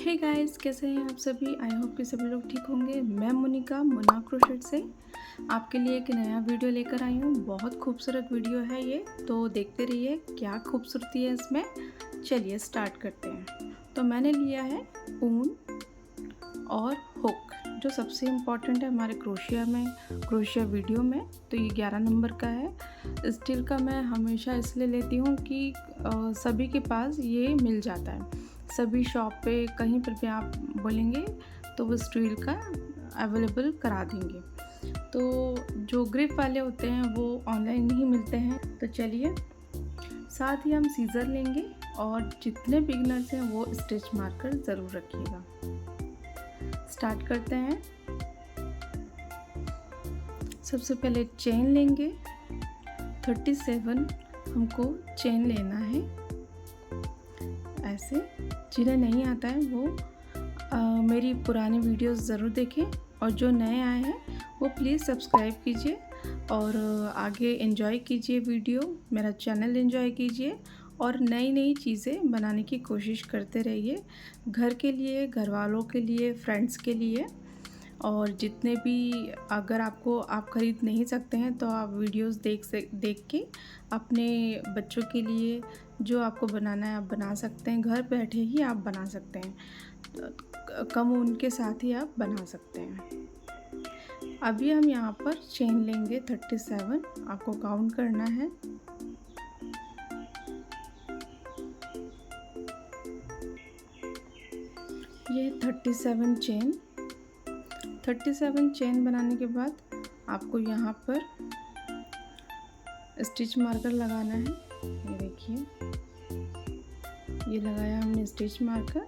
Hey guys, कैसे हैं आप सभी। आई होप कि सभी लोग ठीक होंगे। मैं मोनिका मुन्ना क्रोशेट से आपके लिए एक नया वीडियो लेकर आई हूँ। बहुत खूबसूरत वीडियो है ये, तो देखते रहिए क्या खूबसूरती है इसमें। चलिए स्टार्ट करते हैं। तो मैंने लिया है ऊन और हुक, जो सबसे इम्पॉर्टेंट है हमारे क्रोशिया वीडियो में। तो ये 11 नंबर का है। स्टील का मैं हमेशा इसलिए लेती हूँ कि सभी के पास ये मिल जाता है। सभी शॉप पे कहीं पर भी आप बोलेंगे तो वो स्टील का अवेलेबल करा देंगे। तो जो ग्रिप वाले होते हैं वो ऑनलाइन नहीं मिलते हैं। तो चलिए, साथ ही हम सीज़र लेंगे और जितने बिगनर्स हैं वो स्टिच मार्कर ज़रूर रखिएगा। स्टार्ट करते हैं। सबसे पहले चेन लेंगे। 37 हमको चेन लेना है। ऐसे जिन्हें नहीं आता है वो मेरी पुरानी वीडियोस ज़रूर देखें, और जो नए आए हैं वो प्लीज़ सब्सक्राइब कीजिए और आगे एंजॉय कीजिए वीडियो, मेरा चैनल एंजॉय कीजिए और नई नई चीज़ें बनाने की कोशिश करते रहिए, घर के लिए, घर वालों के लिए, फ्रेंड्स के लिए। और जितने भी, अगर आप ख़रीद नहीं सकते हैं तो आप वीडियोस देख के अपने बच्चों के लिए जो आपको बनाना है आप बना सकते हैं। घर बैठे ही आप बना सकते हैं, कम ऊन के साथ ही आप बना सकते हैं। अभी हम यहाँ पर चेन लेंगे 37, आपको काउंट करना है। ये 37 चेन बनाने के बाद आपको यहाँ पर स्टिच मार्कर लगाना है। ये देखिए, ये लगाया हमने स्टिच मार्कर।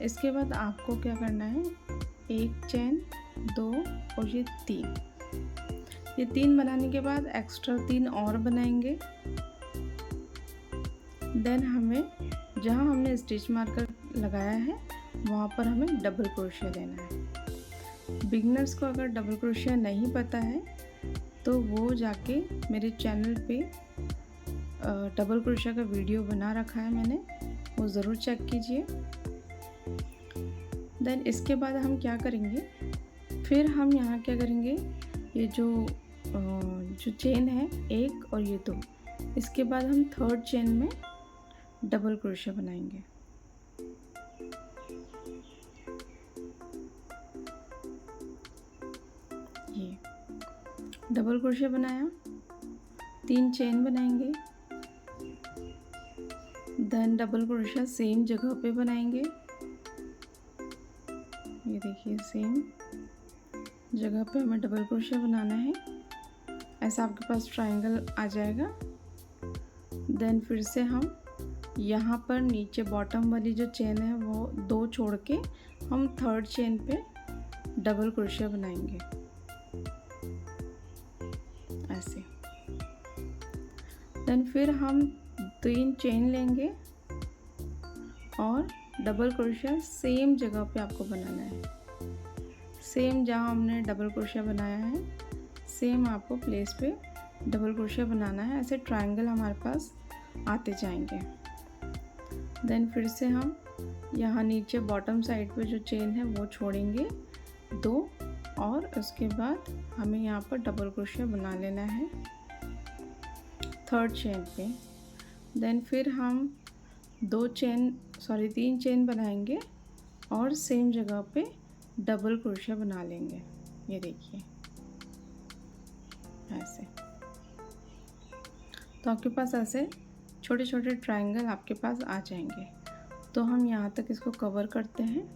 इसके बाद आपको क्या करना है, एक चेन, दो और ये तीन बनाने के बाद एक्स्ट्रा 3 और बनाएंगे। देन हमें जहाँ हमने स्टिच मार्कर लगाया है वहाँ पर हमें डबल क्रोशिया लेना है। बिगनर्स को अगर डबल क्रोशिया नहीं पता है तो वो जाके मेरे चैनल पे डबल क्रोशिया का वीडियो बना रखा है मैंने, वो ज़रूर चेक कीजिए। देन इसके बाद हम क्या करेंगे, फिर हम यहाँ क्या करेंगे, ये जो चेन है एक और ये 2, इसके बाद हम थर्ड चेन में डबल क्रोशिया बनाएंगे। ये डबल क्रोशिया बनाया, 3 चेन बनाएंगे, देन डबल क्रोशिया सेम जगह पे बनाएंगे। ये देखिए, सेम जगह पे हमें डबल क्रोशिया बनाना है। ऐसा आपके पास ट्रायंगल आ जाएगा। देन फिर से हम यहाँ पर नीचे बॉटम वाली जो चेन है वो 2 छोड़ के हम थर्ड चेन पे डबल क्रोशिया बनाएंगे ऐसे। देन फिर हम 3 चेन लेंगे और डबल क्रोशिया सेम जगह पे आपको बनाना है। सेम जहाँ हमने डबल क्रोशिया बनाया है सेम आपको प्लेस पे डबल क्रोशिया बनाना है। ऐसे ट्रायंगल हमारे पास आते जाएंगे। देन फिर से हम यहाँ नीचे बॉटम साइड पे जो चेन है वो छोड़ेंगे 2, और उसके बाद हमें यहाँ पर डबल क्रोशिया बना लेना है थर्ड चेन पे। देन फिर हम 3 चेन बनाएंगे और सेम जगह पे डबल क्रोशिया बना लेंगे। ये देखिए ऐसे। तो आपके पास ऐसे छोटे छोटे ट्रायंगल आपके पास आ जाएंगे। तो हम यहाँ तक इसको कवर करते हैं।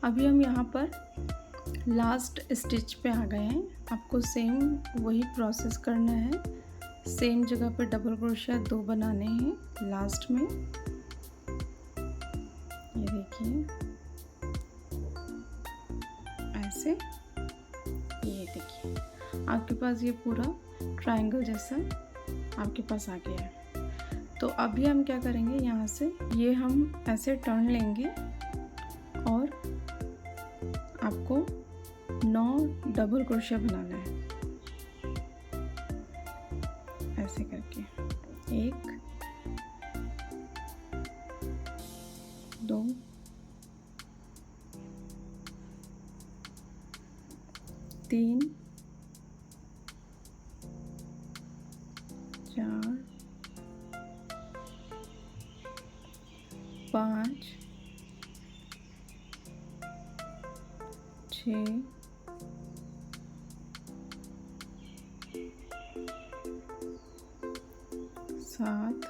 अभी हम यहाँ पर लास्ट स्टिच पे आ गए हैं। आपको सेम वही प्रोसेस करना है। सेम जगह पे डबल क्रोशिया 2 बनाने हैं लास्ट में। ये देखिए ऐसे। ये देखिए आपके पास ये पूरा ट्रायंगल जैसा आपके पास आ गया है। तो अभी हम क्या करेंगे, यहाँ से ये हम ऐसे टर्न लेंगे और आपको 9 डबल क्रोशिया बनाना है ऐसे करके। 1 2 3 4 5 6 7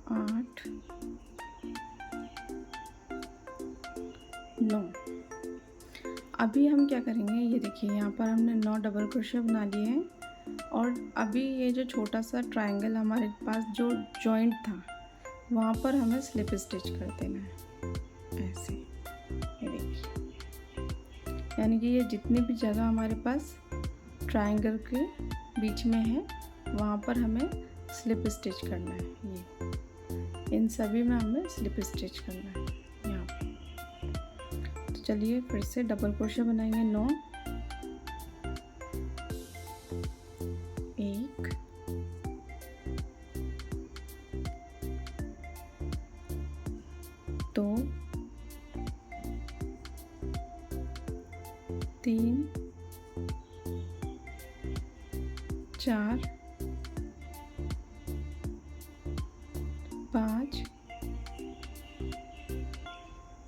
8 9। अभी हम क्या करेंगे, ये देखिए यहाँ पर हमने 9 डबल क्रोशिया बना लिए हैं और अभी ये जो छोटा सा ट्रायंगल हमारे पास जो जॉइंट था वहाँ पर हमें स्लिप स्टिच कर देना है ऐसे। ये देखिए, यानी कि ये जितनी भी जगह हमारे पास ट्रायंगल के बीच में है वहाँ पर हमें स्लिप स्टिच करना है। ये इन सभी में हमें स्लिप स्टिच करना है यहाँ पे। तो चलिए फिर से डबल क्रोशिया बनाएंगे 9। 1 2 3 4 5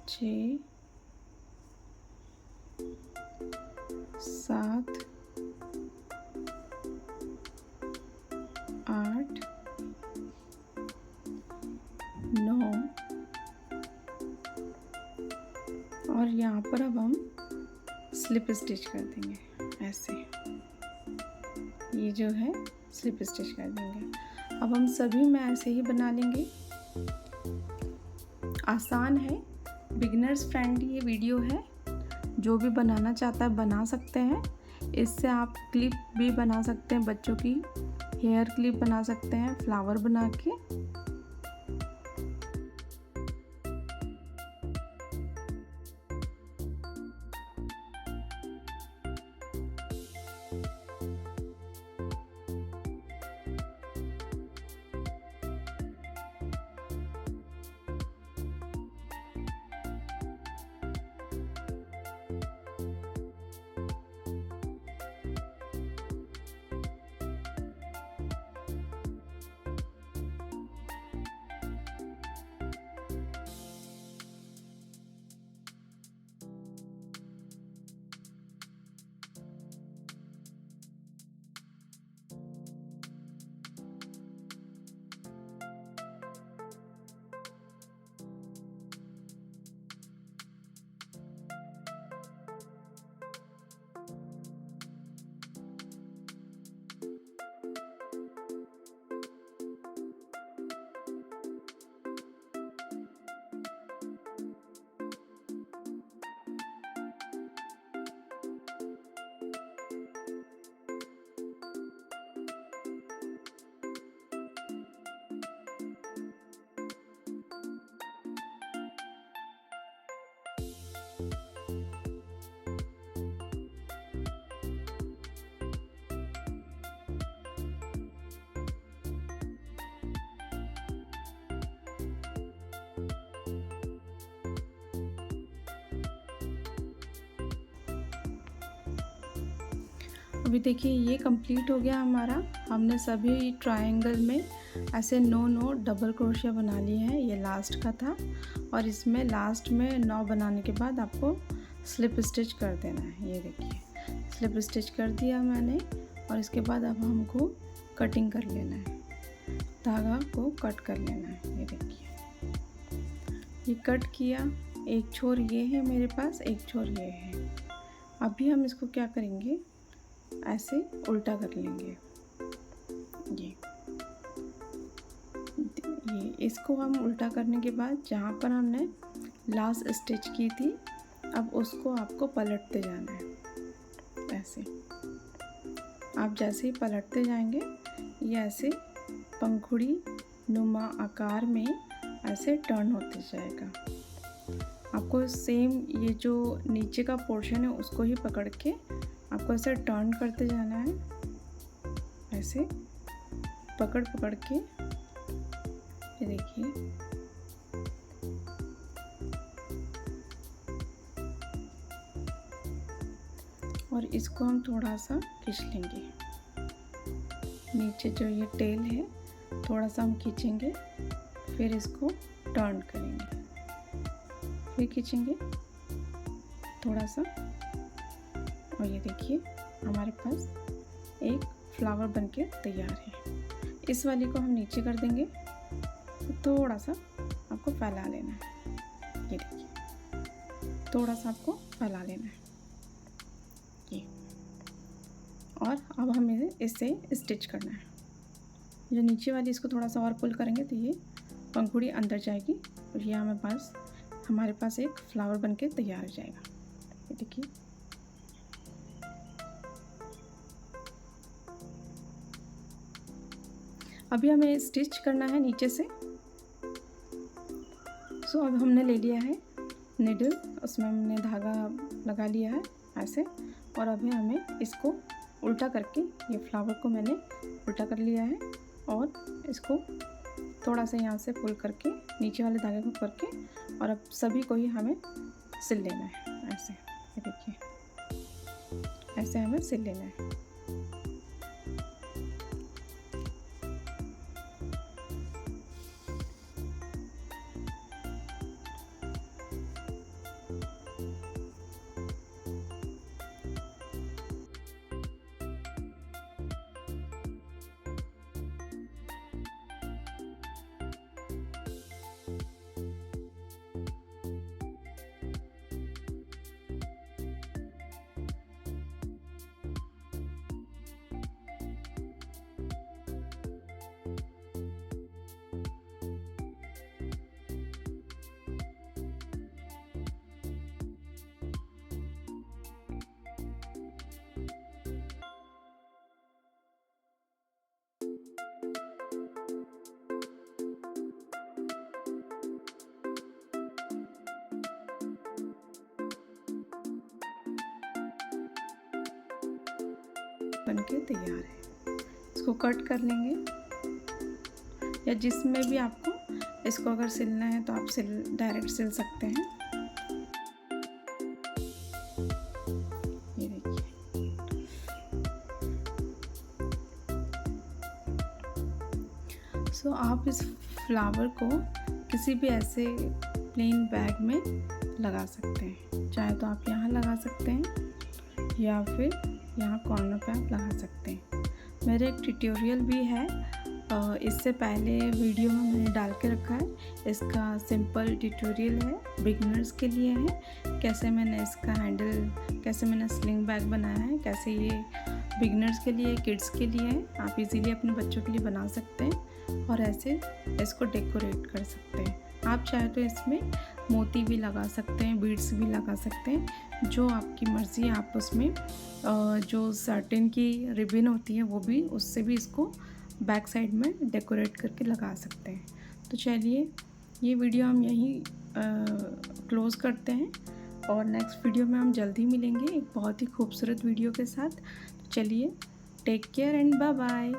6 7 8 9 और यहाँ पर अब हम स्लिप स्टिच कर देंगे ऐसे। ये जो है स्लिप स्टिच कर देंगे। अब हम सभी में ऐसे ही बना लेंगे। आसान है, बिगिनर्स फ्रेंडली ये वीडियो है। जो भी बनाना चाहता है बना सकते हैं। इससे आप क्लिप भी बना सकते हैं, बच्चों की हेयर क्लिप बना सकते हैं फ्लावर बना के। अभी देखिए ये कंप्लीट हो गया हमारा। हमने सभी ट्रायंगल में ऐसे 9 डबल क्रोशिया बना लिए हैं। ये लास्ट का था और इसमें लास्ट में 9 बनाने के बाद आपको स्लिप स्टिच कर देना है। ये देखिए स्लिप स्टिच कर दिया मैंने और इसके बाद अब हमको कटिंग कर लेना है, धागा को कट कर लेना है। ये देखिए ये कट किया, एक छोर ये है मेरे पास, एक छोर ये है। अभी हम इसको क्या करेंगे, ऐसे उल्टा कर लेंगे। ये इसको हम उल्टा करने के बाद जहाँ पर हमने लास्ट स्टिच की थी, अब उसको आपको पलटते जाना है ऐसे। आप जैसे ही पलटते जाएंगे ये ऐसे पंखुड़ी नुमा आकार में ऐसे टर्न होते जाएगा। आपको सेम ये जो नीचे का पोर्शन है उसको ही पकड़ के आपको ऐसे टर्न करते जाना है, ऐसे पकड़ पकड़ के। ये देखिए, और इसको हम थोड़ा सा खींच लेंगे। नीचे जो ये टेल है थोड़ा सा हम खींचेंगे, फिर इसको टर्न करेंगे, फिर खींचेंगे थोड़ा सा, और ये देखिए हमारे पास एक फ्लावर बनके तैयार है। इस वाली को हम नीचे कर देंगे, तो थोड़ा सा आपको फैला लेना है। ये देखिए, थोड़ा सा आपको फैला लेना है ये, और अब हमें इससे स्टिच करना है। जो नीचे वाली इसको थोड़ा सा और पुल करेंगे तो ये पंखुड़ी अंदर जाएगी, और ये हमारे पास एक फ्लावर बनके तैयार हो जाएगा। ये देखिए, अभी हमें स्टिच करना है नीचे से। सो अब हमने ले लिया है निडल, उसमें हमने धागा लगा लिया है ऐसे, और अभी हमें इसको उल्टा करके, ये फ्लावर को मैंने उल्टा कर लिया है, और इसको थोड़ा सा यहाँ से पुल करके नीचे वाले धागे को करके, और अब सभी को ही हमें सिल लेना है ऐसे। ये देखिए, ऐसे हमें सिल लेना है। बनके तैयार है। इसको कट कर लेंगे, या जिसमें भी आपको इसको अगर सिलना है तो आप डायरेक्ट सिल सकते हैं। ये देखिए, सो आप इस फ्लावर को किसी भी ऐसे प्लेन बैग में लगा सकते हैं। चाहे तो आप यहाँ लगा सकते हैं, या फिर यहाँ कॉर्नर पे आप लगा सकते हैं। मेरा एक ट्यूटोरियल भी है, इससे पहले वीडियो में मैंने डाल के रखा है। इसका सिंपल ट्यूटोरियल है, बिगिनर्स के लिए है। कैसे मैंने इसका हैंडल, कैसे मैंने स्लिंग बैग बनाया है, कैसे ये बिगिनर्स के लिए, किड्स के लिए है। आप इजीली अपने बच्चों के लिए बना सकते हैं, और ऐसे इसको डेकोरेट कर सकते हैं। आप चाहे तो इसमें मोती भी लगा सकते हैं, बीड्स भी लगा सकते हैं, जो आपकी मर्ज़ी। आप उसमें जो सर्टेन की रिबन होती है वो भी, उससे भी इसको बैक साइड में डेकोरेट करके लगा सकते हैं। तो चलिए, ये वीडियो हम यहीं क्लोज़ करते हैं, और नेक्स्ट वीडियो में हम जल्दी मिलेंगे एक बहुत ही खूबसूरत वीडियो के साथ। तो चलिए, take care and bye bye.